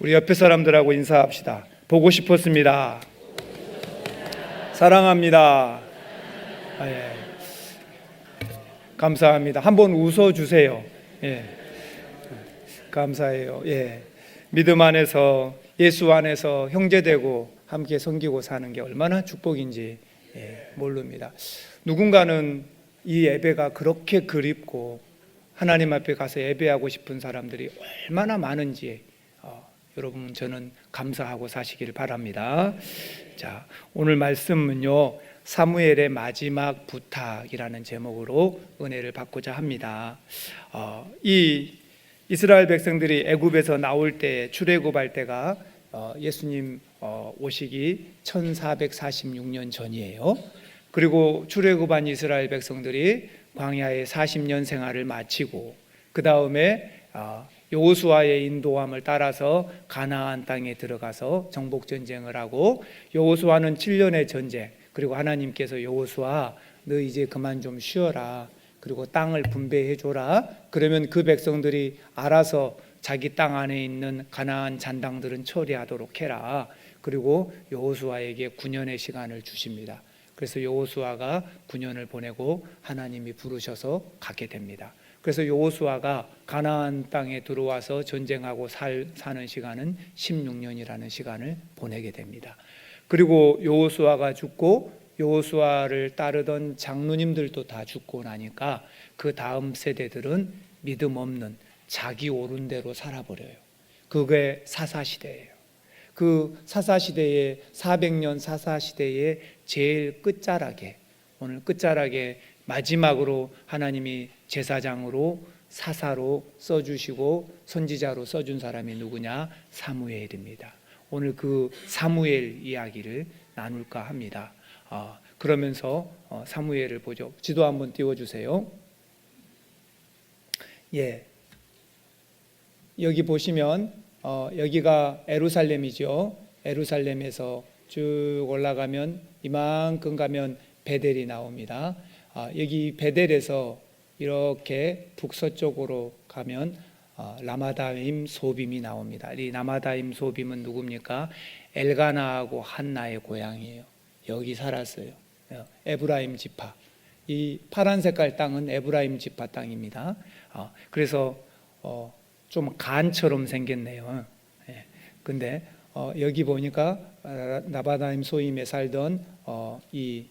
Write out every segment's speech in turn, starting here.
우리 옆에 사람들하고 인사합시다. 보고 싶었습니다. 사랑합니다. 예. 감사합니다. 한번 웃어주세요. 예. 감사해요. 예. 믿음 안에서, 예수 안에서 형제되고 함께 섬기고 사는 게 얼마나 축복인지 모릅니다. 누군가는 이 예배가 그렇게 그립고 하나님 앞에 가서 예배하고 싶은 사람들이 얼마나 많은지 여러분 저는 감사하고 사시길 바랍니다. 자, 오늘 말씀은요, 사무엘의 마지막 부탁이라는 제목으로 은혜를 받고자 합니다. 이 이스라엘 백성들이 애굽에서 나올 때, 출애굽할 때가 예수님 오시기 1446년 전이에요. 그리고 출애굽한 이스라엘 백성들이 광야의 40년 생활을 마치고 그 다음에 여호수아의 인도함을 따라서 가나안 땅에 들어가서 정복 전쟁을 하고, 여호수아는 7년의 전쟁, 그리고 하나님께서 여호수아 너 이제 그만 좀 쉬어라, 그리고 땅을 분배해 줘라. 그러면 그 백성들이 알아서 자기 땅 안에 있는 가나안 잔당들은 처리하도록 해라. 그리고 여호수아에게 9년의 시간을 주십니다. 그래서 여호수아가 9년을 보내고 하나님이 부르셔서 가게 됩니다. 그래서 여호수아가 가나안 땅에 들어와서 전쟁하고 사는 시간은 16년이라는 시간을 보내게 됩니다. 그리고 여호수아가 죽고 여호수아를 따르던 장로님들도 다 죽고 나니까 그 다음 세대들은 믿음 없는 자기 옳은 대로 살아버려요. 그게 사사시대예요. 그 사사시대의 400년 사사시대의 제일 끝자락에, 오늘 끝자락에 마지막으로 하나님이 제사장으로 사사로 써주시고 선지자로 써준 사람이 누구냐? 사무엘입니다. 오늘 그 사무엘 이야기를 나눌까 합니다. 그러면서 사무엘을 보죠. 지도 한번 띄워주세요. 예, 여기 보시면 여기가 에루살렘이죠. 에루살렘에서 쭉 올라가면 이만큼 가면 베델이 나옵니다. 여기 베델에서 이렇게 북서쪽으로 가면 라마다임 소빔이 나옵니다. 이 라마다임 소빔은 누굽니까? 엘가나하고 한나의 고향이에요. 여기 살았어요. 에브라임 지파. 이 파란 색깔 땅은 에브라임 지파 땅입니다. 그래서 좀 간처럼 생겼네요. 근데 여기 보니까 라마다임 소임에 살던 이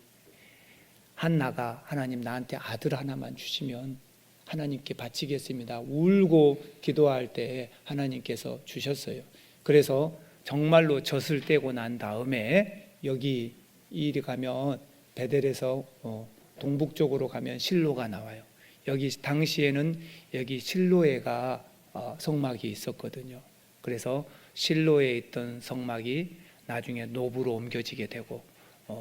한나가 하나님 나한테 아들 하나만 주시면 하나님께 바치겠습니다. 울고 기도할 때 하나님께서 주셨어요. 그래서 정말로 젖을 떼고 난 다음에 여기 이리 가면 베델에서 동북쪽으로 가면 실로가 나와요. 여기 당시에는 여기 실로에가 성막이 있었거든요. 그래서 실로에 있던 성막이 나중에 노브로 옮겨지게 되고,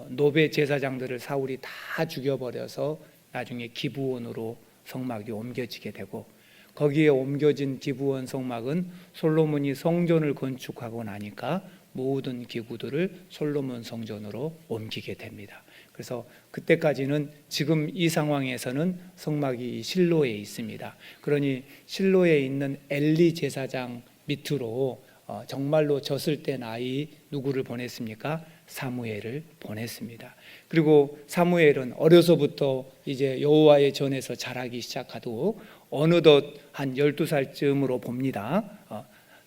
노베 제사장들을 사울이 다 죽여버려서 나중에 기브온으로 성막이 옮겨지게 되고, 거기에 옮겨진 기브온 성막은 솔로몬이 성전을 건축하고 나니까 모든 기구들을 솔로몬 성전으로 옮기게 됩니다. 그래서 그때까지는 지금 이 상황에서는 성막이 실로에 있습니다. 그러니 실로에 있는 엘리 제사장 밑으로 정말로 젖을 뗀 아이 누구를 보냈습니까? 사무엘을 보냈습니다. 그리고 사무엘은 어려서부터 이제 여호와의 전에서 자라기 시작하고 어느덧 한 12살쯤으로 봅니다.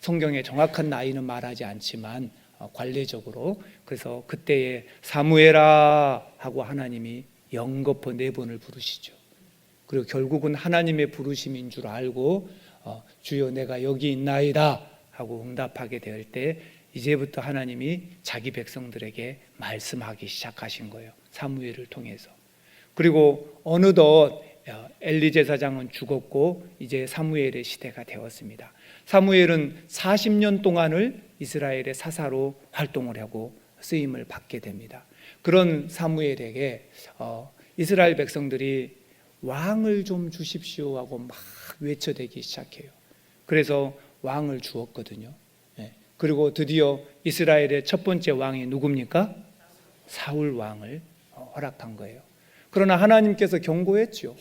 성경에 정확한 나이는 말하지 않지만 관례적으로, 그래서 그때에 사무엘아 하고 하나님이 영거포 4번을 부르시죠. 그리고 결국은 하나님의 부르심인 줄 알고 주여 내가 여기 있나이다 하고 응답하게 될 때 이제부터 하나님이 자기 백성들에게 말씀하기 시작하신 거예요. 사무엘을 통해서. 그리고 어느덧 엘리 제사장은 죽었고 이제 사무엘의 시대가 되었습니다. 사무엘은 40년 동안을 이스라엘의 사사로 활동을 하고 쓰임을 받게 됩니다. 그런 사무엘에게 이스라엘 백성들이 왕을 좀 주십시오 하고 막 외쳐대기 시작해요. 그래서 왕을 주었거든요. 그리고 드디어 이스라엘의 첫 번째 왕이 누굽니까? 사울 왕을 허락한 거예요. 그러나 하나님께서 경고했죠.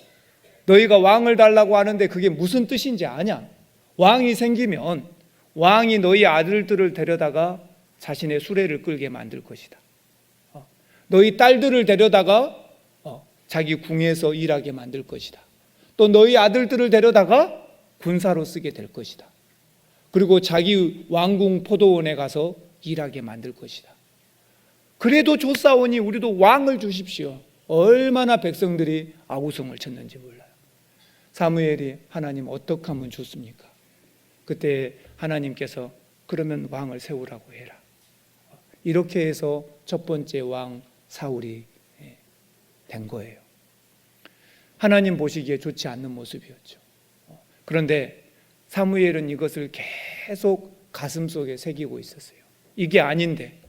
너희가 왕을 달라고 하는데 그게 무슨 뜻인지 아냐? 왕이 생기면 왕이 너희 아들들을 데려다가 자신의 수레를 끌게 만들 것이다. 너희 딸들을 데려다가 자기 궁에서 일하게 만들 것이다. 또 너희 아들들을 데려다가 군사로 쓰게 될 것이다. 그리고 자기 왕궁 포도원에 가서 일하게 만들 것이다. 그래도 좋사오니 우리도 왕을 주십시오. 얼마나 백성들이 아우성을 쳤는지 몰라요. 사무엘이 하나님 어떻게 하면 좋습니까? 그때 하나님께서 그러면 왕을 세우라고 해라. 이렇게 해서 첫 번째 왕 사울이 된 거예요. 하나님 보시기에 좋지 않는 모습이었죠. 그런데 사무엘은 이것을 계속 가슴속에 새기고 있었어요. 이게 아닌데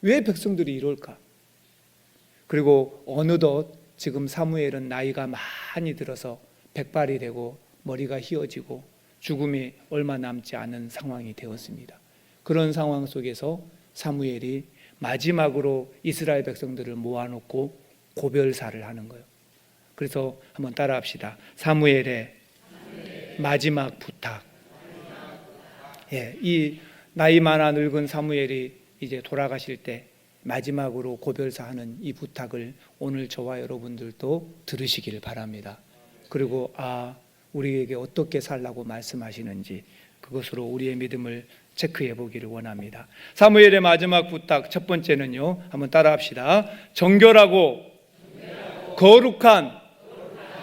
왜 백성들이 이럴까? 그리고 어느덧 지금 사무엘은 나이가 많이 들어서 백발이 되고 머리가 휘어지고 죽음이 얼마 남지 않은 상황이 되었습니다. 그런 상황 속에서 사무엘이 마지막으로 이스라엘 백성들을 모아놓고 고별사를 하는 거예요. 그래서 한번 따라합시다. 사무엘의 마지막 부탁. 이 나이 많아 늙은 사무엘이 이제 돌아가실 때 마지막으로 고별사하는 이 부탁을 오늘 저와 여러분들도 들으시기를 바랍니다. 그리고 우리에게 어떻게 살라고 말씀하시는지 그것으로 우리의 믿음을 체크해 보기를 원합니다. 사무엘의 마지막 부탁 첫 번째는요, 한번 따라합시다. 정결하고 거룩한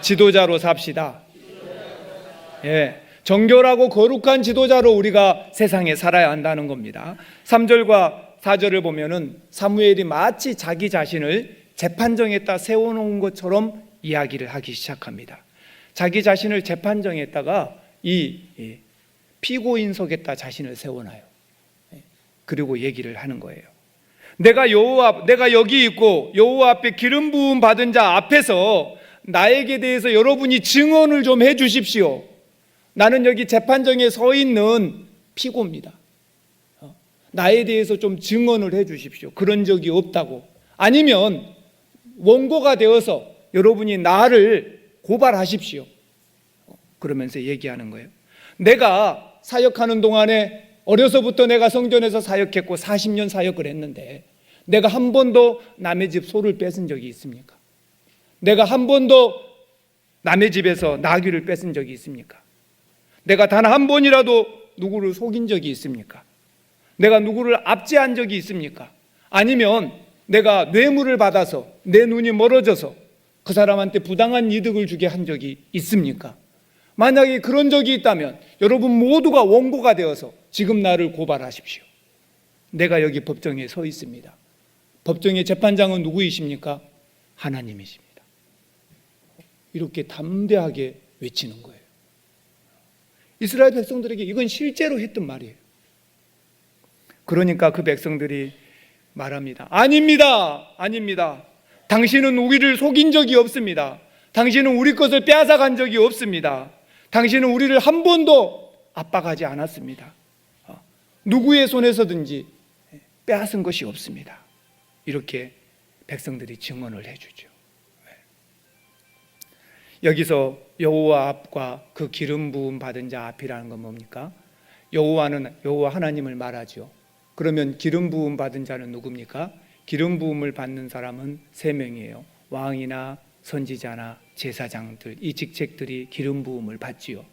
지도자로 삽시다. 정결하고 거룩한 지도자로 우리가 세상에 살아야 한다는 겁니다. 3절과 4절을 보면은 사무엘이 마치 자기 자신을 재판정에다 세워놓은 것처럼 이야기를 하기 시작합니다. 자기 자신을 재판정에다가 이 피고인석에다 자신을 세워놔요. 그리고 얘기를 하는 거예요. 내가 여기 있고 여호와 앞에 기름 부음 받은 자 앞에서 나에게 대해서 여러분이 증언을 좀 해주십시오. 나는 여기 재판정에 서 있는 피고입니다. 나에 대해서 좀 증언을 해주십시오. 그런 적이 없다고. 아니면 원고가 되어서 여러분이 나를 고발하십시오. 그러면서 얘기하는 거예요. 내가 사역하는 동안에 어려서부터 내가 성전에서 사역했고 40년 사역을 했는데 내가 한 번도 남의 집 소를 뺏은 적이 있습니까? 내가 한 번도 남의 집에서 나귀를 뺏은 적이 있습니까? 내가 단 한 번이라도 누구를 속인 적이 있습니까? 내가 누구를 압제한 적이 있습니까? 아니면 내가 뇌물을 받아서 내 눈이 멀어져서 그 사람한테 부당한 이득을 주게 한 적이 있습니까? 만약에 그런 적이 있다면 여러분 모두가 원고가 되어서 지금 나를 고발하십시오. 내가 여기 법정에 서 있습니다. 법정의 재판장은 누구이십니까? 하나님이십니다. 이렇게 담대하게 외치는 거예요. 이스라엘 백성들에게 이건 실제로 했던 말이에요. 그러니까 그 백성들이 말합니다. 아닙니다. 당신은 우리를 속인 적이 없습니다. 당신은 우리 것을 빼앗아간 적이 없습니다. 당신은 우리를 한 번도 압박하지 않았습니다. 누구의 손에서든지 빼앗은 것이 없습니다. 이렇게 백성들이 증언을 해주죠. 여기서 여호와 앞과 그 기름 부음 받은 자 앞이라는 건 뭡니까? 여호와 하나님을 말하죠. 그러면 기름 부음 받은 자는 누굽니까? 기름 부음을 받는 사람은 3명이에요. 왕이나 선지자나 제사장들, 이 직책들이 기름 부음을 받지요.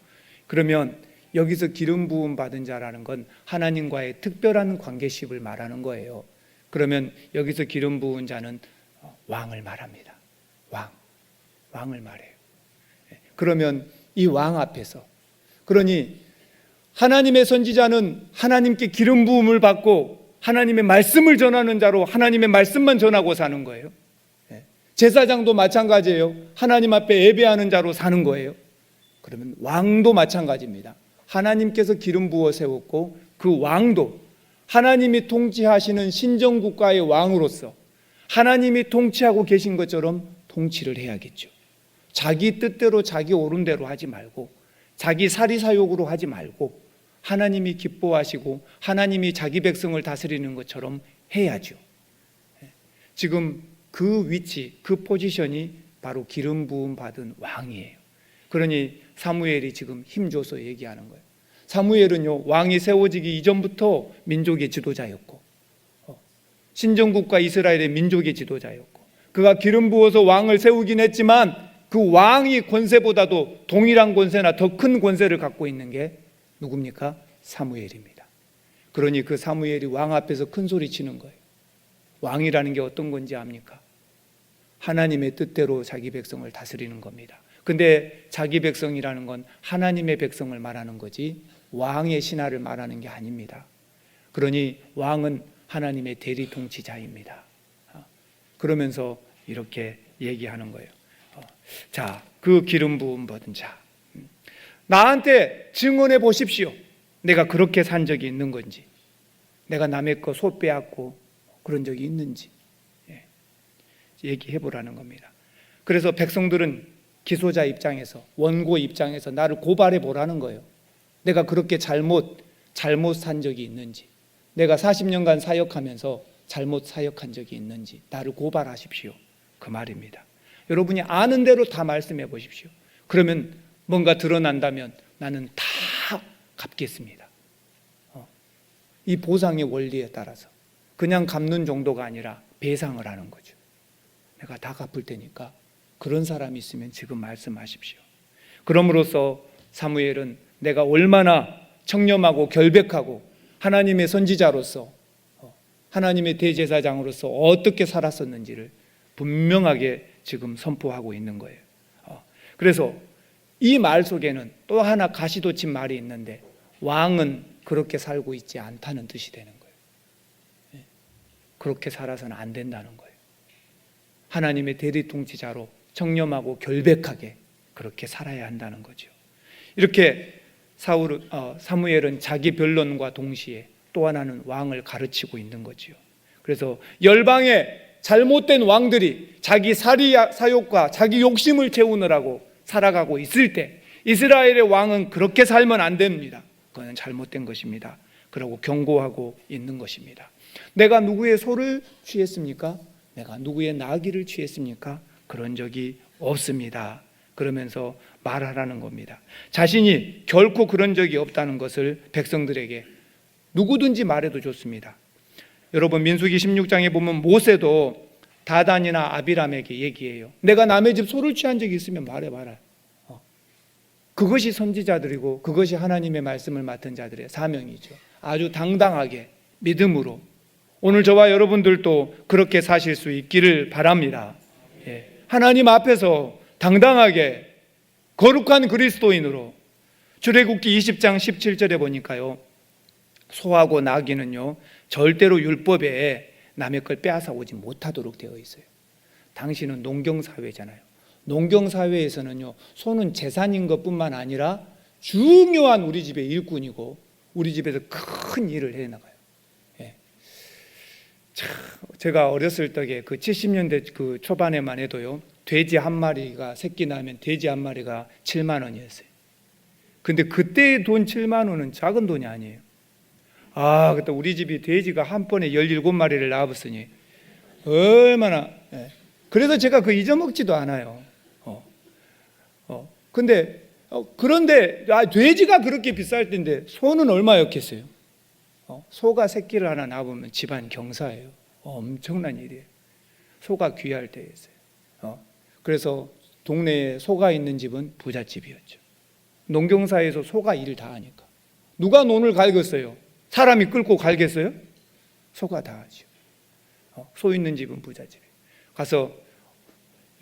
그러면 여기서 기름 부음 받은 자라는 건 하나님과의 특별한 관계십을 말하는 거예요. 그러면 여기서 기름 부은 자는 왕을 말합니다. 왕을 말해요. 그러면 이 왕 앞에서, 그러니 하나님의 선지자는 하나님께 기름 부음을 받고 하나님의 말씀을 전하는 자로 하나님의 말씀만 전하고 사는 거예요. 제사장도 마찬가지예요. 하나님 앞에 예배하는 자로 사는 거예요. 그러면 왕도 마찬가지입니다. 하나님께서 기름 부어 세웠고 그 왕도 하나님이 통치하시는 신정국가의 왕으로서 하나님이 통치하고 계신 것처럼 통치를 해야겠죠. 자기 뜻대로 자기 옳은 대로 하지 말고 자기 사리사욕으로 하지 말고 하나님이 기뻐하시고 하나님이 자기 백성을 다스리는 것처럼 해야죠. 지금 그 위치, 그 포지션이 바로 기름 부음 받은 왕이에요. 그러니 사무엘이 지금 힘줘서 얘기하는 거예요. 사무엘은요, 왕이 세워지기 이전부터 민족의 지도자였고, 신정국가 이스라엘의 민족의 지도자였고, 그가 기름 부어서 왕을 세우긴 했지만 그 왕이 권세보다도 동일한 권세나 더 큰 권세를 갖고 있는 게 누굽니까? 사무엘입니다. 그러니 그 사무엘이 왕 앞에서 큰 소리 치는 거예요. 왕이라는 게 어떤 건지 압니까? 하나님의 뜻대로 자기 백성을 다스리는 겁니다. 근데 자기 백성이라는 건 하나님의 백성을 말하는 거지 왕의 신하를 말하는 게 아닙니다. 그러니 왕은 하나님의 대리 통치자입니다. 그러면서 이렇게 얘기하는 거예요. 자, 그 기름 부음 받은 자, 나한테 증언해 보십시오. 내가 그렇게 산 적이 있는 건지, 내가 남의 거 소 빼앗고 그런 적이 있는지 얘기해 보라는 겁니다. 그래서 백성들은 기소자 입장에서, 원고 입장에서 나를 고발해 보라는 거예요. 내가 그렇게 잘못 산 적이 있는지, 내가 40년간 사역하면서 잘못 사역한 적이 있는지 나를 고발하십시오. 그 말입니다. 여러분이 아는 대로 다 말씀해 보십시오. 그러면 뭔가 드러난다면 나는 다 갚겠습니다. 이 보상의 원리에 따라서 그냥 갚는 정도가 아니라 배상을 하는 거죠. 내가 다 갚을 테니까 그런 사람이 있으면 지금 말씀하십시오. 그럼으로써 사무엘은 내가 얼마나 청렴하고 결백하고 하나님의 선지자로서, 하나님의 대제사장으로서 어떻게 살았었는지를 분명하게 지금 선포하고 있는 거예요. 그래서 이 말 속에는 또 하나 가시돋친 말이 있는데, 왕은 그렇게 살고 있지 않다는 뜻이 되는 거예요. 그렇게 살아서는 안 된다는 거예요. 하나님의 대리 통치자로 청렴하고 결백하게 그렇게 살아야 한다는 거죠. 이렇게 사무엘은 자기 변론과 동시에 또 하나는 왕을 가르치고 있는 거죠. 그래서 열방의 잘못된 왕들이 자기 사욕과 자기 욕심을 채우느라고 살아가고 있을 때 이스라엘의 왕은 그렇게 살면 안 됩니다. 그건 잘못된 것입니다. 그러고 경고하고 있는 것입니다. 내가 누구의 소를 취했습니까? 내가 누구의 나귀를 취했습니까? 그런 적이 없습니다. 그러면서 말하라는 겁니다. 자신이 결코 그런 적이 없다는 것을 백성들에게 누구든지 말해도 좋습니다. 여러분, 민수기 16장에 보면 모세도 다단이나 아비람에게 얘기해요. 내가 남의 집 소를 취한 적이 있으면 말해봐라. 그것이 선지자들이고 그것이 하나님의 말씀을 맡은 자들의 사명이죠. 아주 당당하게 믿음으로 오늘 저와 여러분들도 그렇게 사실 수 있기를 바랍니다. 하나님 앞에서 당당하게 거룩한 그리스도인으로, 출애굽기 20장 17절에 보니까요, 소하고 나귀는요 절대로 율법에 남의 걸 빼앗아 오지 못하도록 되어 있어요. 당신은 농경사회잖아요. 농경사회에서는요, 소는 재산인 것뿐만 아니라 중요한 우리 집의 일꾼이고 우리 집에서 큰 일을 해나가요. 제가 어렸을 적에 그 70년대 그 초반에만 해도요, 돼지 한 마리가 새끼 낳으면 돼지 한 마리가 7만 원이었어요. 근데 그때의 돈 7만 원은 작은 돈이 아니에요. 그때 우리 집이 돼지가 한 번에 17마리를 낳았으니 얼마나. 그래서 제가 그 잊어먹지도 않아요. 근데 그런데 돼지가 그렇게 비쌀 텐데 소는 얼마였겠어요? 소가 새끼를 하나 낳으면 집안 경사예요. 엄청난 일이에요. 소가 귀할 때였어요. 그래서 동네에 소가 있는 집은 부잣집이었죠. 농경사에서 소가 일을 다 하니까. 누가 논을 갈겠어요? 사람이 끌고 갈겠어요? 소가 다 하죠. 소 있는 집은 부잣집이에요. 가서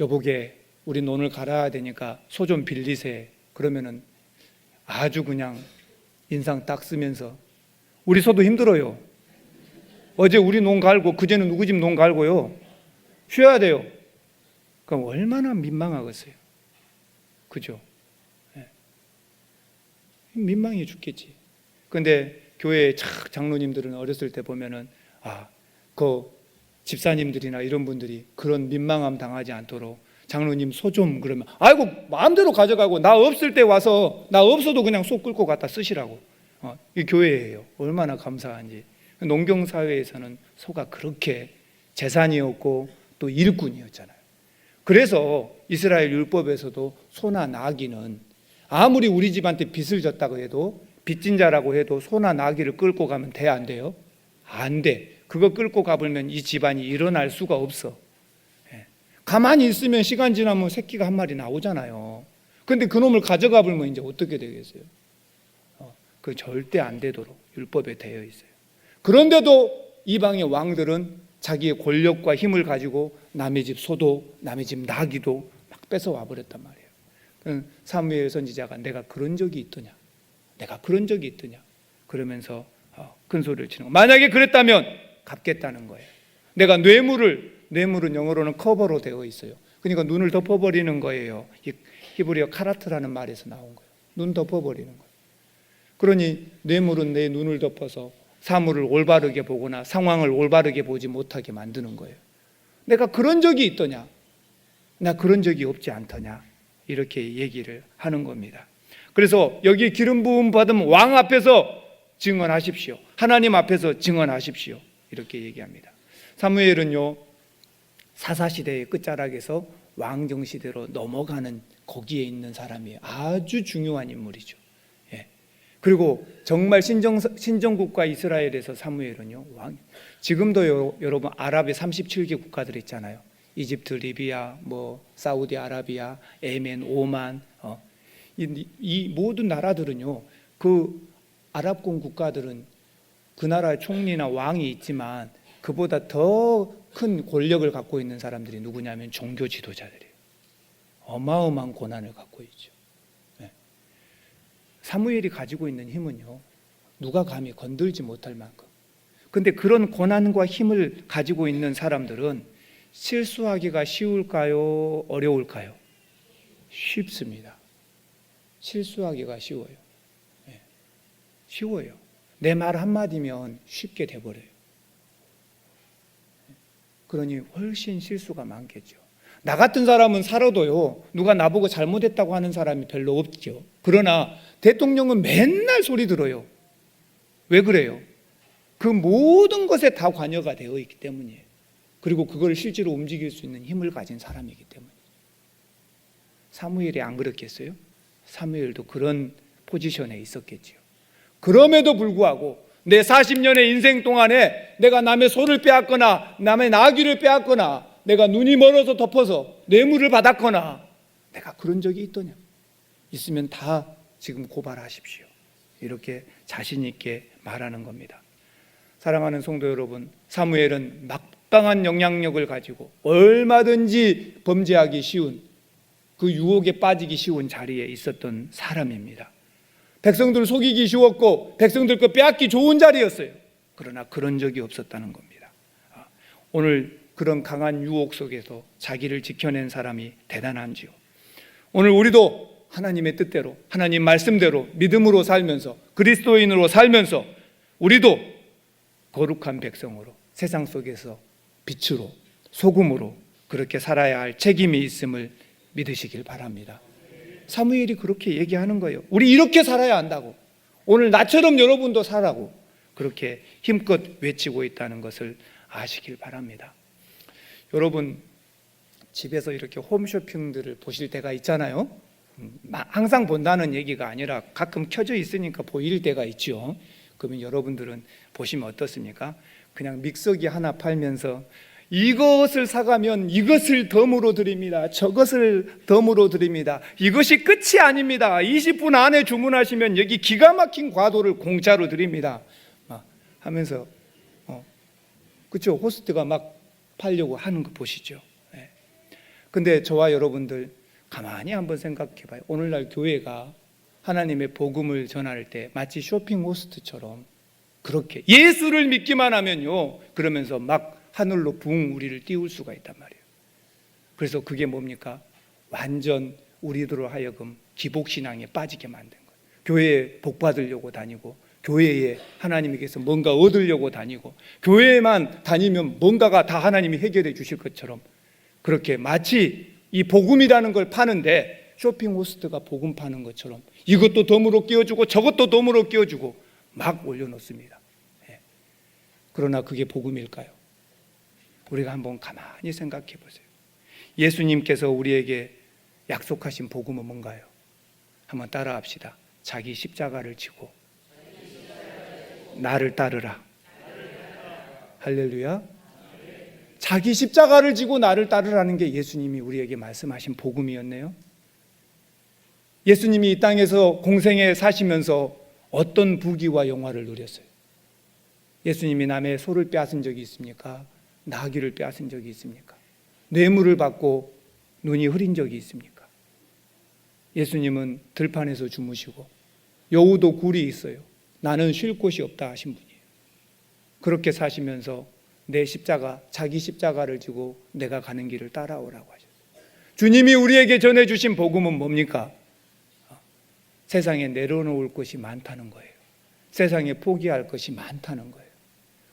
여보게 우리 논을 갈아야 되니까 소 좀 빌리세. 그러면은 아주 그냥 인상 딱 쓰면서, 우리 소도 힘들어요. 어제 우리 논 갈고 그제는 누구 집 논 갈고요, 쉬어야 돼요. 그럼 얼마나 민망하겠어요. 그죠? 민망해 죽겠지. 근데 교회 장로님들은 어렸을 때 보면은 그 집사님들이나 이런 분들이 그런 민망함 당하지 않도록 장로님 소 좀 그러면 아이고 마음대로 가져가고 나 없을 때 와서 나 없어도 그냥 소 끌고 갖다 쓰시라고. 이 교회예요. 얼마나 감사한지. 농경사회에서는 소가 그렇게 재산이었고 또 일꾼이었잖아요. 그래서 이스라엘 율법에서도 소나 나귀는 아무리 우리 집한테 빚을 졌다고 해도 빚진 자라고 해도 소나 나귀를 끌고 가면 돼, 안 돼요? 안 돼. 그거 끌고 가버리면 이 집안이 일어날 수가 없어. 가만히 있으면 시간 지나면 새끼가 한 마리 나오잖아요. 근데 그놈을 가져가 버리면 이제 어떻게 되겠어요? 그 절대 안 되도록 율법에 되어 있어요. 그런데도 이방의 왕들은 자기의 권력과 힘을 가지고 남의 집 소도 남의 집 나귀도 막 뺏어와 버렸단 말이에요. 사무엘 선지자가 내가 그런 적이 있더냐? 내가 그런 적이 있더냐? 그러면서 큰 소리를 치는 거. 만약에 그랬다면 갚겠다는 거예요. 내가 뇌물은 영어로는 커버로 되어 있어요. 그러니까 눈을 덮어버리는 거예요. 히브리어 카라트라는 말에서 나온 거예요. 눈 덮어버리는 거예요. 그러니 뇌물은 내 눈을 덮어서 사물을 올바르게 보거나 상황을 올바르게 보지 못하게 만드는 거예요. 내가 그런 적이 있더냐? 나 그런 적이 없지 않더냐? 이렇게 얘기를 하는 겁니다. 그래서 여기 기름 부음 받은 왕 앞에서 증언하십시오. 하나님 앞에서 증언하십시오. 이렇게 얘기합니다. 사무엘은요, 사사시대의 끝자락에서 왕정시대로 넘어가는 거기에 있는 사람이에요. 아주 중요한 인물이죠. 그리고 정말 신정국가 이스라엘에서 사무엘은요, 지금도 여러분 아랍의 37개 국가들 있잖아요. 이집트, 리비아, 사우디 아라비아, 예멘, 오만, 이 모든 나라들은요, 그 아랍권 국가들은 그 나라의 총리나 왕이 있지만 그보다 더 큰 권력을 갖고 있는 사람들이 누구냐면 종교 지도자들이에요. 어마어마한 권한을 갖고 있죠. 사무엘이 가지고 있는 힘은요, 누가 감히 건들지 못할 만큼. 근데 그런 권한과 힘을 가지고 있는 사람들은 실수하기가 쉬울까요? 어려울까요? 쉽습니다. 실수하기가 쉬워요. 쉬워요. 내 말 한마디면 쉽게 돼버려요. 그러니 훨씬 실수가 많겠죠. 나 같은 사람은 살아도요, 누가 나보고 잘못했다고 하는 사람이 별로 없죠. 그러나 대통령은 맨날 소리 들어요. 왜 그래요? 그 모든 것에 다 관여가 되어 있기 때문이에요. 그리고 그걸 실제로 움직일 수 있는 힘을 가진 사람이기 때문이에요. 사무엘이 안 그랬겠어요? 사무엘도 그런 포지션에 있었겠지요. 그럼에도 불구하고 내 40년의 인생 동안에 내가 남의 소를 빼앗거나 남의 나귀를 빼앗거나 내가 눈이 멀어서 덮어서 뇌물을 받았거나 내가 그런 적이 있더냐? 있으면 다 지금 고발하십시오. 이렇게 자신 있게 말하는 겁니다. 사랑하는 성도 여러분, 사무엘은 막강한 영향력을 가지고 얼마든지 범죄하기 쉬운, 그 유혹에 빠지기 쉬운 자리에 있었던 사람입니다. 백성들을 속이기 쉬웠고 백성들 거 빼앗기 좋은 자리였어요. 그러나 그런 적이 없었다는 겁니다. 오늘 그런 강한 유혹 속에서 자기를 지켜낸 사람이 대단한지요. 오늘 우리도 하나님의 뜻대로, 하나님 말씀대로 믿음으로 살면서, 그리스도인으로 살면서 우리도 거룩한 백성으로 세상 속에서 빛으로, 소금으로 그렇게 살아야 할 책임이 있음을 믿으시길 바랍니다. 사무엘이 그렇게 얘기하는 거예요. 우리 이렇게 살아야 한다고. 오늘 나처럼 여러분도 살라고 그렇게 힘껏 외치고 있다는 것을 아시길 바랍니다. 여러분, 집에서 이렇게 홈쇼핑들을 보실 때가 있잖아요. 항상 본다는 얘기가 아니라 가끔 켜져 있으니까 보일 때가 있죠. 그러면 여러분들은 보시면 어떻습니까? 그냥 믹서기 하나 팔면서 이것을 사가면 이것을 덤으로 드립니다. 저것을 덤으로 드립니다. 이것이 끝이 아닙니다. 20분 안에 주문하시면 여기 기가 막힌 과도를 공짜로 드립니다. 하면서 그렇죠. 호스트가 막 팔려고 하는 거 보시죠. 근데 저와 여러분들 가만히 한번 생각해 봐요. 오늘날 교회가 하나님의 복음을 전할 때 마치 쇼핑 호스트처럼 그렇게 예수를 믿기만 하면요, 그러면서 막 하늘로 붕 우리를 띄울 수가 있단 말이에요. 그래서 그게 뭡니까? 완전 우리들로 하여금 기복신앙에 빠지게 만든 거예요. 교회에 복 받으려고 다니고, 교회에 하나님께서 뭔가 얻으려고 다니고, 교회에만 다니면 뭔가가 다 하나님이 해결해 주실 것처럼, 그렇게 마치 이 복음이라는 걸 파는데 쇼핑 호스트가 복음 파는 것처럼 이것도 덤으로 끼워주고 저것도 덤으로 끼워주고 막 올려놓습니다. 그러나 그게 복음일까요? 우리가 한번 가만히 생각해 보세요. 예수님께서 우리에게 약속하신 복음은 뭔가요? 한번 따라합시다. 자기 십자가를 지고 나를 따르라. 할렐루야. 자기 십자가를 지고 나를 따르라는 게 예수님이 우리에게 말씀하신 복음이었네요. 예수님이 이 땅에서 공생에 사시면서 어떤 부귀와 영화를 누렸어요? 예수님이 남의 소를 빼앗은 적이 있습니까? 나귀를 빼앗은 적이 있습니까? 뇌물을 받고 눈이 흐린 적이 있습니까? 예수님은 들판에서 주무시고 여우도 굴이 있어요. 나는 쉴 곳이 없다 하신 분이에요. 그렇게 사시면서 내 십자가, 자기 십자가를 지고 내가 가는 길을 따라오라고 하셨어요. 주님이 우리에게 전해주신 복음은 뭡니까? 세상에 내려놓을 것이 많다는 거예요. 세상에 포기할 것이 많다는 거예요.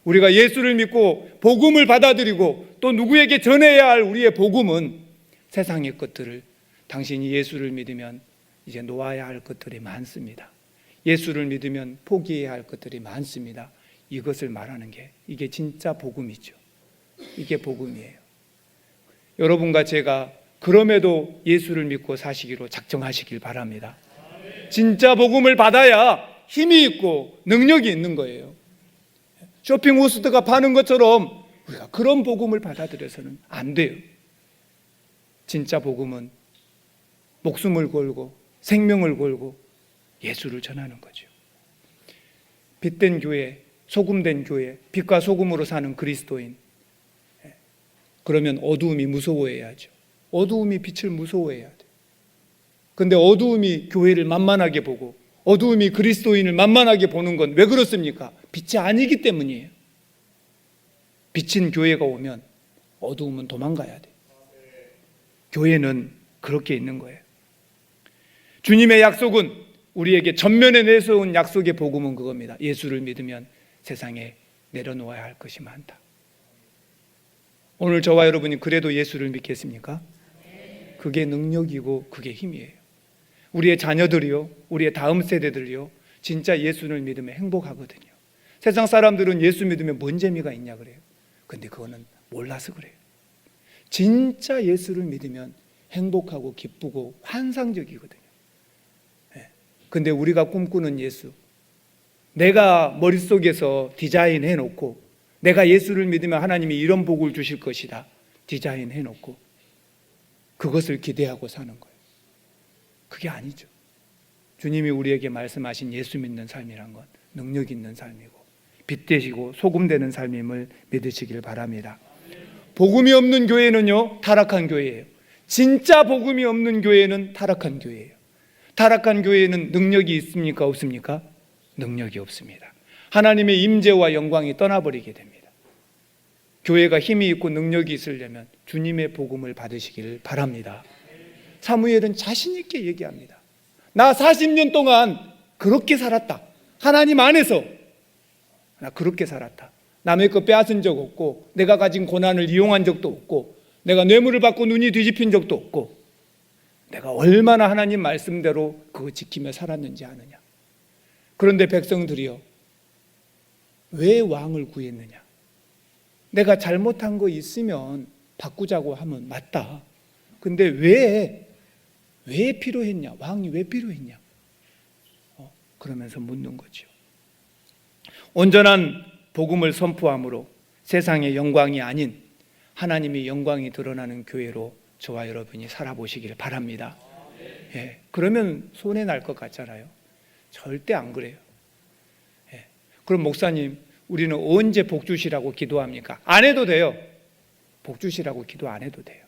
우리가 예수를 믿고 복음을 받아들이고 또 누구에게 전해야 할 우리의 복음은 세상의 것들을, 당신이 예수를 믿으면 이제 놓아야 할 것들이 많습니다. 예수를 믿으면 포기해야 할 것들이 많습니다. 이것을 말하는 게 이게 진짜 복음이죠. 이게 복음이에요. 여러분과 제가 그럼에도 예수를 믿고 사시기로 작정하시길 바랍니다. 진짜 복음을 받아야 힘이 있고 능력이 있는 거예요. 쇼핑 호스트가 파는 것처럼 우리가 그런 복음을 받아들여서는 안 돼요. 진짜 복음은 목숨을 걸고 생명을 걸고 예수를 전하는 거죠. 빛된 교회, 소금된 교회, 빛과 소금으로 사는 그리스도인. 그러면 어두움이 무서워해야죠. 어두움이 빛을 무서워해야 돼요. 그런데 어두움이 교회를 만만하게 보고 어두움이 그리스도인을 만만하게 보는 건 왜 그렇습니까? 빛이 아니기 때문이에요. 빛인 교회가 오면 어두움은 도망가야 돼요. 교회는 그렇게 있는 거예요. 주님의 약속은 우리에게 전면에 내세운 약속의 복음은 그겁니다. 예수를 믿으면 세상에 내려놓아야 할 것이 많다. 오늘 저와 여러분이 그래도 예수를 믿겠습니까? 그게 능력이고 그게 힘이에요. 우리의 자녀들이요, 우리의 다음 세대들이요, 진짜 예수를 믿으면 행복하거든요. 세상 사람들은 예수 믿으면 뭔 재미가 있냐 그래요. 근데 그거는 몰라서 그래요. 진짜 예수를 믿으면 행복하고 기쁘고 환상적이거든요. 근데 우리가 꿈꾸는 예수, 내가 머릿속에서 디자인해 놓고 내가 예수를 믿으면 하나님이 이런 복을 주실 것이다 디자인해 놓고 그것을 기대하고 사는 거예요. 그게 아니죠. 주님이 우리에게 말씀하신 예수 믿는 삶이란 건 능력 있는 삶이고 빛 되시고 소금 되는 삶임을 믿으시길 바랍니다. 복음이 없는 교회는요, 타락한 교회예요. 진짜 복음이 없는 교회는 타락한 교회예요. 타락한 교회에는 능력이 있습니까? 없습니까? 능력이 없습니다. 하나님의 임재와 영광이 떠나버리게 됩니다. 교회가 힘이 있고 능력이 있으려면 주님의 복음을 받으시길 바랍니다. 사무엘은 자신 있게 얘기합니다. 나 40년 동안 그렇게 살았다. 하나님 안에서 나 그렇게 살았다. 남의 거 빼앗은 적 없고 내가 가진 고난을 이용한 적도 없고 내가 뇌물을 받고 눈이 뒤집힌 적도 없고 내가 얼마나 하나님 말씀대로 그거 지키며 살았는지 아느냐. 그런데 백성들이요, 왜 왕을 구했느냐? 내가 잘못한 거 있으면 바꾸자고 하면 맞다. 근데 왜 필요했냐? 왕이 왜 필요했냐? 그러면서 묻는 거죠. 온전한 복음을 선포함으로 세상의 영광이 아닌 하나님의 영광이 드러나는 교회로 저와 여러분이 살아보시기를 바랍니다. 예, 그러면 손해 날 것 같잖아요. 절대 안 그래요. 예, 그럼 목사님, 우리는 언제 복 주시라고 기도합니까? 안 해도 돼요. 복 주시라고 기도 안 해도 돼요.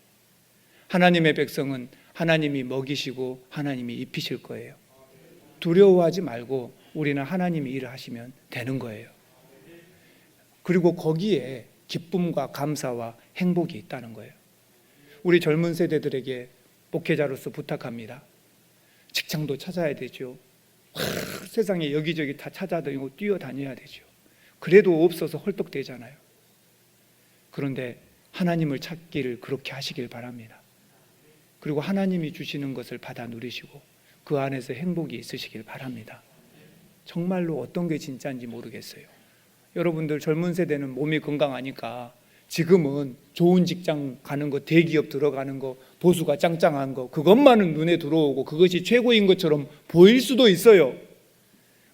하나님의 백성은 하나님이 먹이시고 하나님이 입히실 거예요. 두려워하지 말고 우리는 하나님이 일을 하시면 되는 거예요. 그리고 거기에 기쁨과 감사와 행복이 있다는 거예요. 우리 젊은 세대들에게 목회자로서 부탁합니다. 직장도 찾아야 되죠. 세상에 여기저기 다 찾아다니고 뛰어다녀야 되죠. 그래도 없어서 헐떡대잖아요. 그런데 하나님을 찾기를 그렇게 하시길 바랍니다. 그리고 하나님이 주시는 것을 받아 누리시고 그 안에서 행복이 있으시길 바랍니다. 정말로 어떤 게 진짜인지 모르겠어요. 여러분들 젊은 세대는 몸이 건강하니까 지금은 좋은 직장 가는 거, 대기업 들어가는 거, 보수가 짱짱한 거, 그것만은 눈에 들어오고 그것이 최고인 것처럼 보일 수도 있어요.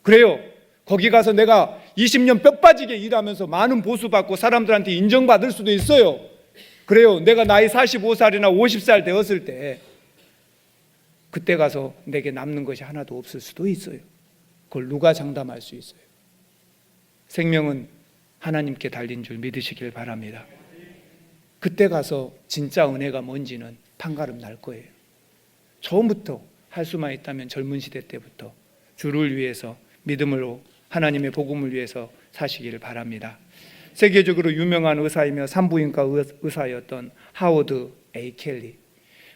그래요. 거기 가서 내가 20년 뼈 빠지게 일하면서 많은 보수받고 사람들한테 인정받을 수도 있어요. 그래요. 내가 나이 45살이나 50살 되었을 때 그때 가서 내게 남는 것이 하나도 없을 수도 있어요. 그걸 누가 장담할 수 있어요? 생명은 하나님께 달린 줄 믿으시길 바랍니다. 그때 가서 진짜 은혜가 뭔지는 판가름 날 거예요. 처음부터 할 수만 있다면 젊은 시대 때부터 주를 위해서 믿음으로 하나님의 복음을 위해서 사시기를 바랍니다. 세계적으로 유명한 의사이며 산부인과 의사였던 하워드 A. 켈리,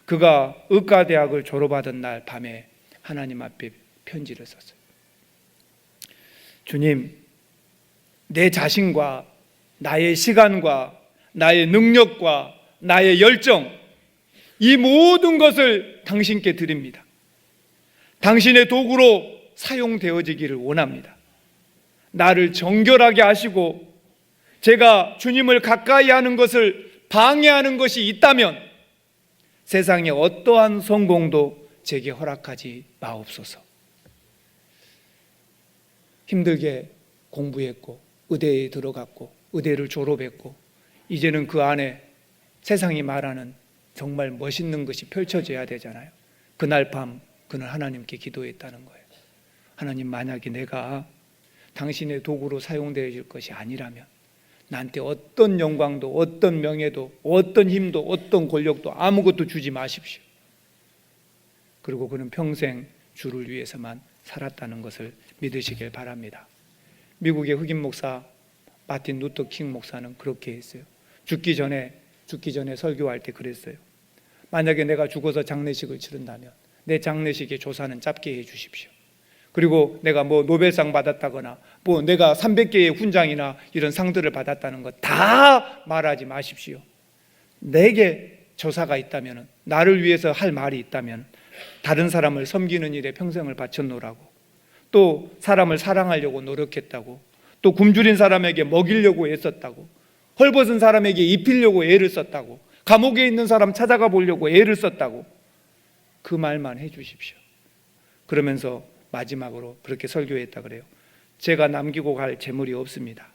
그가 의과대학을 졸업하던 날 밤에 하나님 앞에 편지를 썼어요. 주님, 내 자신과 나의 시간과 나의 능력과 나의 열정, 이 모든 것을 당신께 드립니다. 당신의 도구로 사용되어지기를 원합니다. 나를 정결하게 하시고 제가 주님을 가까이 하는 것을 방해하는 것이 있다면 세상의 어떠한 성공도 제게 허락하지 마옵소서. 힘들게 공부했고 의대에 들어갔고 의대를 졸업했고 이제는 그 안에 세상이 말하는 정말 멋있는 것이 펼쳐져야 되잖아요. 그날 밤 그는 하나님께 기도했다는 거예요. 하나님, 만약에 내가 당신의 도구로 사용되어질 것이 아니라면 나한테 어떤 영광도 어떤 명예도 어떤 힘도 어떤 권력도 아무것도 주지 마십시오. 그리고 그는 평생 주를 위해서만 살았다는 것을 믿으시길 바랍니다. 미국의 흑인 목사 마틴 루터 킹 목사는 그렇게 했어요. 죽기 전에 설교할 때 그랬어요. 만약에 내가 죽어서 장례식을 치른다면 내 장례식의 조사는 짧게 해 주십시오. 그리고 내가 노벨상 받았다거나 내가 300개의 훈장이나 이런 상들을 받았다는 것 다 말하지 마십시오. 내게 조사가 있다면, 나를 위해서 할 말이 있다면 다른 사람을 섬기는 일에 평생을 바쳤노라고, 또 사람을 사랑하려고 노력했다고, 또 굶주린 사람에게 먹이려고 애썼다고, 헐벗은 사람에게 입히려고 애를 썼다고, 감옥에 있는 사람 찾아가 보려고 애를 썼다고, 그 말만 해 주십시오. 그러면서 마지막으로 그렇게 설교했다 그래요. 제가 남기고 갈 재물이 없습니다.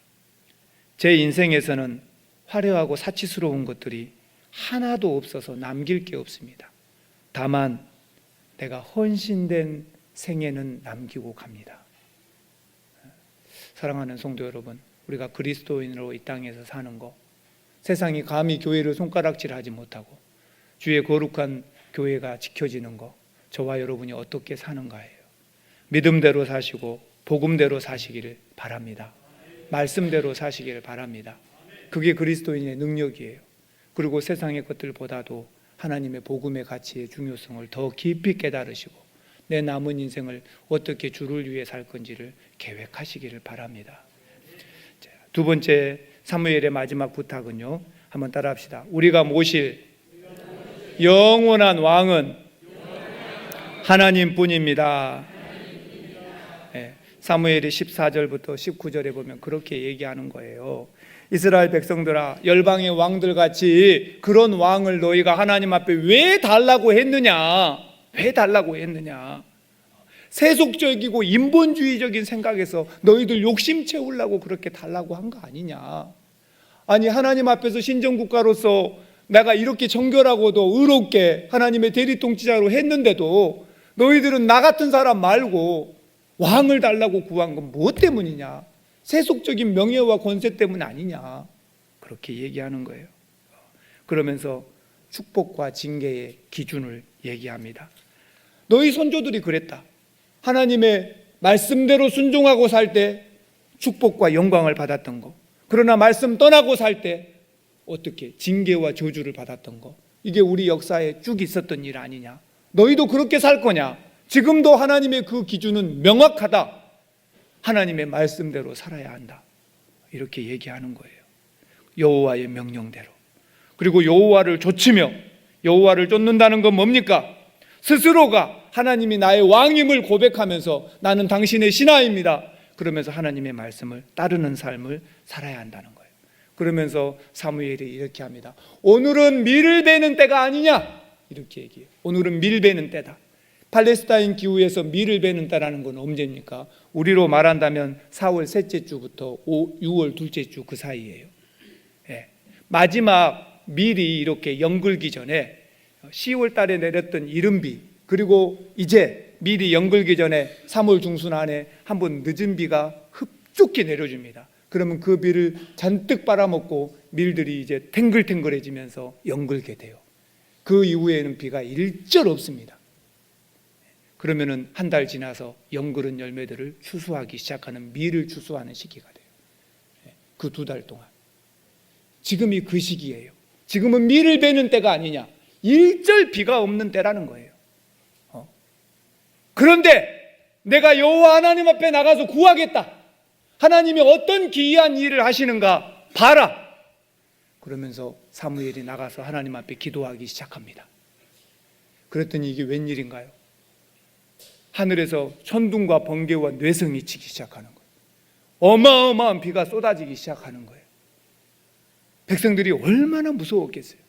제 인생에서는 화려하고 사치스러운 것들이 하나도 없어서 남길 게 없습니다. 다만 내가 헌신된 생애는 남기고 갑니다. 사랑하는 성도 여러분, 우리가 그리스도인으로 이 땅에서 사는 거, 세상이 감히 교회를 손가락질하지 못하고 주의 거룩한 교회가 지켜지는 거, 저와 여러분이 어떻게 사는가예요. 믿음대로 사시고 복음대로 사시기를 바랍니다. 말씀대로 사시기를 바랍니다. 그게 그리스도인의 능력이에요. 그리고 세상의 것들보다도 하나님의 복음의 가치의 중요성을 더 깊이 깨달으시고 내 남은 인생을 어떻게 주를 위해 살 건지를 계획하시기를 바랍니다. 두 번째, 사무엘의 마지막 부탁은요, 한번 따라합시다. 우리가 모실 영원한 왕은 하나님뿐입니다. 네, 사무엘이 14절부터 19절에 보면 그렇게 얘기하는 거예요. 이스라엘 백성들아, 열방의 왕들 같이 그런 왕을 너희가 하나님 앞에 왜 달라고 했느냐? 왜 달라고 했느냐? 세속적이고 인본주의적인 생각에서 너희들 욕심 채우려고 그렇게 달라고 한 거 아니냐? 아니, 하나님 앞에서 신정국가로서 내가 이렇게 정결하고도 의롭게 하나님의 대리통치자로 했는데도 너희들은 나 같은 사람 말고 왕을 달라고 구한 건 무엇 때문이냐? 세속적인 명예와 권세 때문 아니냐? 그렇게 얘기하는 거예요. 그러면서 축복과 징계의 기준을 얘기합니다. 너희 선조들이 그랬다. 하나님의 말씀대로 순종하고 살 때 축복과 영광을 받았던 거, 그러나 말씀 떠나고 살 때 어떻게 징계와 저주를 받았던 거, 이게 우리 역사에 쭉 있었던 일 아니냐? 너희도 그렇게 살 거냐? 지금도 하나님의 그 기준은 명확하다. 하나님의 말씀대로 살아야 한다. 이렇게 얘기하는 거예요. 여호와의 명령대로. 그리고 여호와를 좇으며 여호와를 쫓는다는 건 뭡니까? 스스로가 하나님이 나의 왕임을 고백하면서 나는 당신의 신하입니다. 그러면서 하나님의 말씀을 따르는 삶을 살아야 한다는 거예요. 그러면서 사무엘이 이렇게 합니다. 오늘은 밀을 베는 때가 아니냐? 이렇게 얘기해요. 오늘은 밀 베는 때다. 팔레스타인 기후에서 밀을 베는다라는 건 언제입니까? 우리로 말한다면 4월 셋째 주부터 6월 둘째 주 그 사이예요. 예. 마지막 밀이 이렇게 연글기 전에 10월 달에 내렸던 이른비, 그리고 이제 밀이 연글기 전에 3월 중순 안에 한번 늦은 비가 흡족히 내려줍니다. 그러면 그 비를 잔뜩 빨아먹고 밀들이 이제 탱글탱글해지면서 연글게 돼요. 그 이후에는 비가 일절 없습니다. 그러면은 한 달 지나서 연그른 열매들을 추수하기 시작하는, 밀을 추수하는 시기가 돼요. 그 2달 동안. 지금이 그 시기예요. 지금은 밀을 베는 때가 아니냐, 일절 비가 없는 때라는 거예요. 그런데 내가 여호와 하나님 앞에 나가서 구하겠다, 하나님이 어떤 기이한 일을 하시는가 봐라. 그러면서 사무엘이 나가서 하나님 앞에 기도하기 시작합니다. 그랬더니 이게 웬일인가요? 하늘에서 천둥과 번개와 뇌성이 치기 시작하는 거예요. 어마어마한 비가 쏟아지기 시작하는 거예요. 백성들이 얼마나 무서웠겠어요.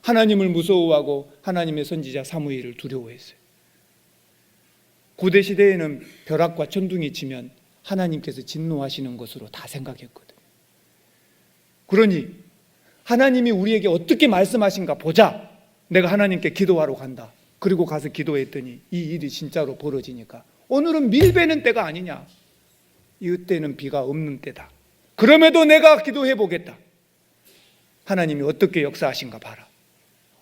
하나님을 무서워하고 하나님의 선지자 사무엘을 두려워했어요. 고대 시대에는 벼락과 천둥이 치면 하나님께서 진노하시는 것으로 다 생각했거든요. 그러니 하나님이 우리에게 어떻게 말씀하신가 보자, 내가 하나님께 기도하러 간다. 그리고 가서 기도했더니 이 일이 진짜로 벌어지니까 오늘은 밀 베는 때가 아니냐, 이때는 비가 없는 때다. 그럼에도 내가 기도해 보겠다. 하나님이 어떻게 역사하신가 봐라.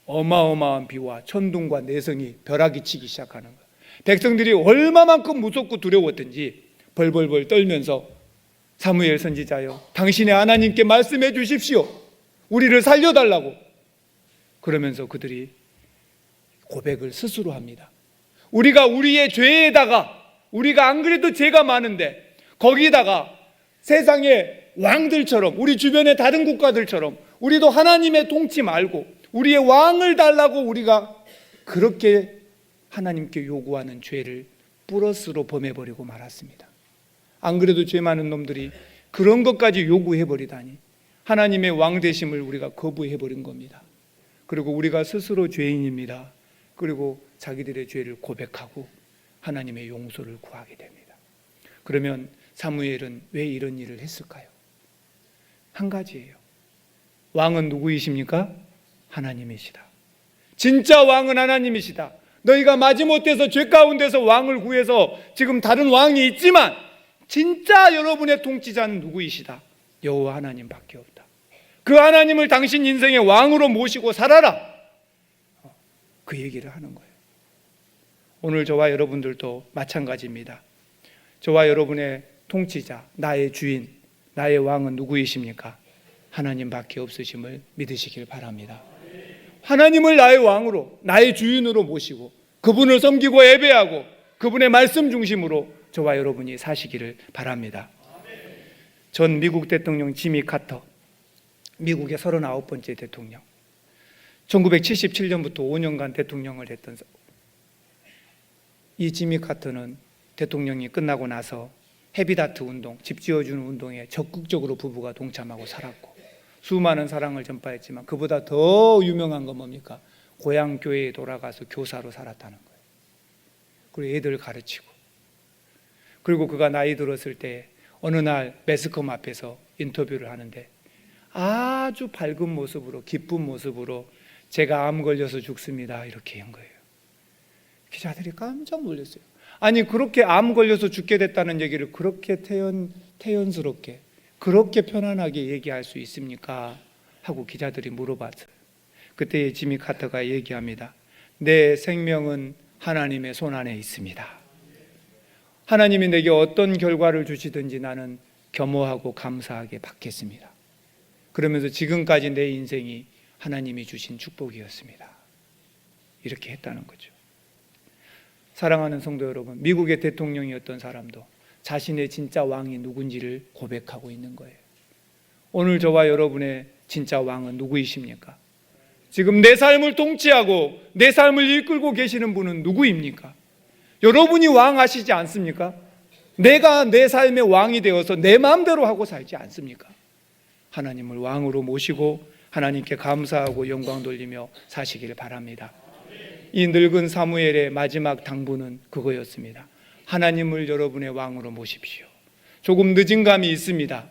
어마어마한 비와 천둥과 내성이 벼락이 치기 시작하는 거예요. 백성들이 얼마만큼 무섭고 두려웠던지 벌벌벌 떨면서 사무엘 선지자여, 당신의 하나님께 말씀해 주십시오. 우리를 살려달라고. 그러면서 그들이 고백을 스스로 합니다. 우리가 우리의 죄에다가, 우리가 안 그래도 죄가 많은데 거기다가 세상의 왕들처럼, 우리 주변의 다른 국가들처럼 우리도 하나님의 통치 말고 우리의 왕을 달라고 우리가 그렇게 하나님께 요구하는 죄를 플러스로 범해버리고 말았습니다. 안 그래도 죄 많은 놈들이 그런 것까지 요구해버리다니, 하나님의 왕 되심을 우리가 거부해버린 겁니다. 그리고 우리가 스스로 죄인입니다. 그리고 자기들의 죄를 고백하고 하나님의 용서를 구하게 됩니다. 그러면 사무엘은 왜 이런 일을 했을까요? 한 가지예요. 왕은 누구이십니까? 하나님이시다. 진짜 왕은 하나님이시다. 너희가 마지못해서 죄 가운데서 왕을 구해서 지금 다른 왕이 있지만 진짜 여러분의 통치자는 누구이시다? 여호와 하나님밖에 없다. 그 하나님을 당신 인생의 왕으로 모시고 살아라. 그 얘기를 하는 거예요. 오늘 저와 여러분들도 마찬가지입니다. 저와 여러분의 통치자, 나의 주인, 나의 왕은 누구이십니까? 하나님밖에 없으심을 믿으시길 바랍니다. 하나님을 나의 왕으로, 나의 주인으로 모시고 그분을 섬기고 예배하고 그분의 말씀 중심으로 저와 여러분이 사시기를 바랍니다. 전 미국 대통령 지미 카터, 미국의 39번째 대통령, 1977년부터 5년간 대통령을 했던 이 지미 카터는 대통령이 끝나고 나서 헤비다트 운동, 집 지어주는 운동에 적극적으로 부부가 동참하고 살았고 수많은 사랑을 전파했지만 그보다 더 유명한 건 뭡니까? 고향 교회에 돌아가서 교사로 살았다는 거예요. 그리고 애들 가르치고, 그리고 그가 나이 들었을 때 어느 날 매스컴 앞에서 인터뷰를 하는데 아주 밝은 모습으로, 기쁜 모습으로 제가 암 걸려서 죽습니다 이렇게 한 거예요. 기자들이 깜짝 놀랐어요. 아니 그렇게 암 걸려서 죽게 됐다는 얘기를 그렇게 태연스럽게, 그렇게 편안하게 얘기할 수 있습니까? 하고 기자들이 물어봤어요. 그때 지미 카터가 얘기합니다. 내 생명은 하나님의 손 안에 있습니다. 하나님이 내게 어떤 결과를 주시든지 나는 겸허하고 감사하게 받겠습니다. 그러면서 지금까지 내 인생이 하나님이 주신 축복이었습니다. 이렇게 했다는 거죠. 사랑하는 성도 여러분, 미국의 대통령이었던 사람도 자신의 진짜 왕이 누군지를 고백하고 있는 거예요. 오늘 저와 여러분의 진짜 왕은 누구이십니까? 지금 내 삶을 통치하고 내 삶을 이끌고 계시는 분은 누구입니까? 여러분이 왕하시지 않습니까? 내가 내 삶의 왕이 되어서 내 마음대로 하고 살지 않습니까? 하나님을 왕으로 모시고 하나님께 감사하고 영광 돌리며 사시기를 바랍니다. 이 늙은 사무엘의 마지막 당부는 그거였습니다. 하나님을 여러분의 왕으로 모십시오. 조금 늦은 감이 있습니다.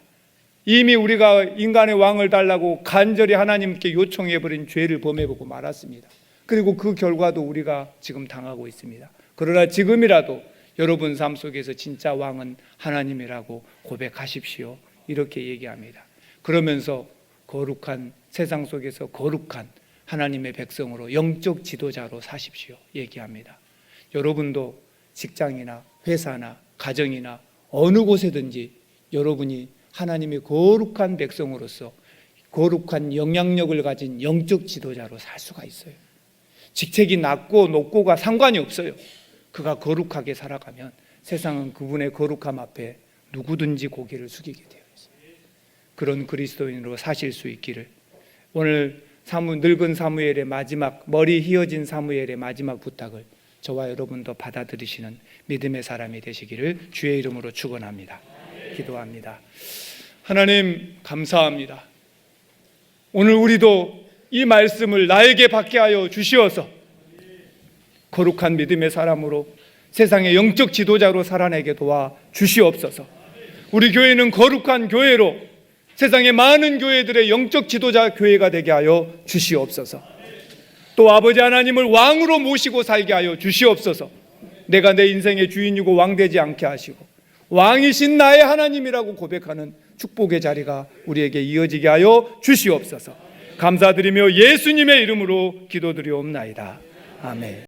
이미 우리가 인간의 왕을 달라고 간절히 하나님께 요청해버린 죄를 범해보고 말았습니다. 그리고 그 결과도 우리가 지금 당하고 있습니다. 그러나 지금이라도 여러분 삶 속에서 진짜 왕은 하나님이라고 고백하십시오. 이렇게 얘기합니다. 그러면서 거룩한 세상 속에서 거룩한 하나님의 백성으로 영적 지도자로 사십시오. 얘기합니다. 여러분도 직장이나 회사나 가정이나 어느 곳에든지 여러분이 하나님의 거룩한 백성으로서 거룩한 영향력을 가진 영적 지도자로 살 수가 있어요. 직책이 낮고 높고가 상관이 없어요. 그가 거룩하게 살아가면 세상은 그분의 거룩함 앞에 누구든지 고개를 숙이게 되어 있어요. 그런 그리스도인으로 사실 수 있기를 오늘 늙은 사무엘의 마지막, 머리 휘어진 사무엘의 마지막 부탁을 저와 여러분도 받아들이시는 믿음의 사람이 되시기를 주의 이름으로 축원합니다. 기도합니다. 하나님 감사합니다. 오늘 우리도 이 말씀을 나에게 받게 하여 주시어서 거룩한 믿음의 사람으로 세상의 영적 지도자로 살아내게 도와 주시옵소서. 우리 교회는 거룩한 교회로 세상의 많은 교회들의 영적 지도자 교회가 되게 하여 주시옵소서. 또 아버지 하나님을 왕으로 모시고 살게 하여 주시옵소서. 내가 내 인생의 주인이고 왕 되지 않게 하시고 왕이신 나의 하나님이라고 고백하는 축복의 자리가 우리에게 이어지게 하여 주시옵소서. 감사드리며 예수님의 이름으로 기도드리옵나이다. 아멘.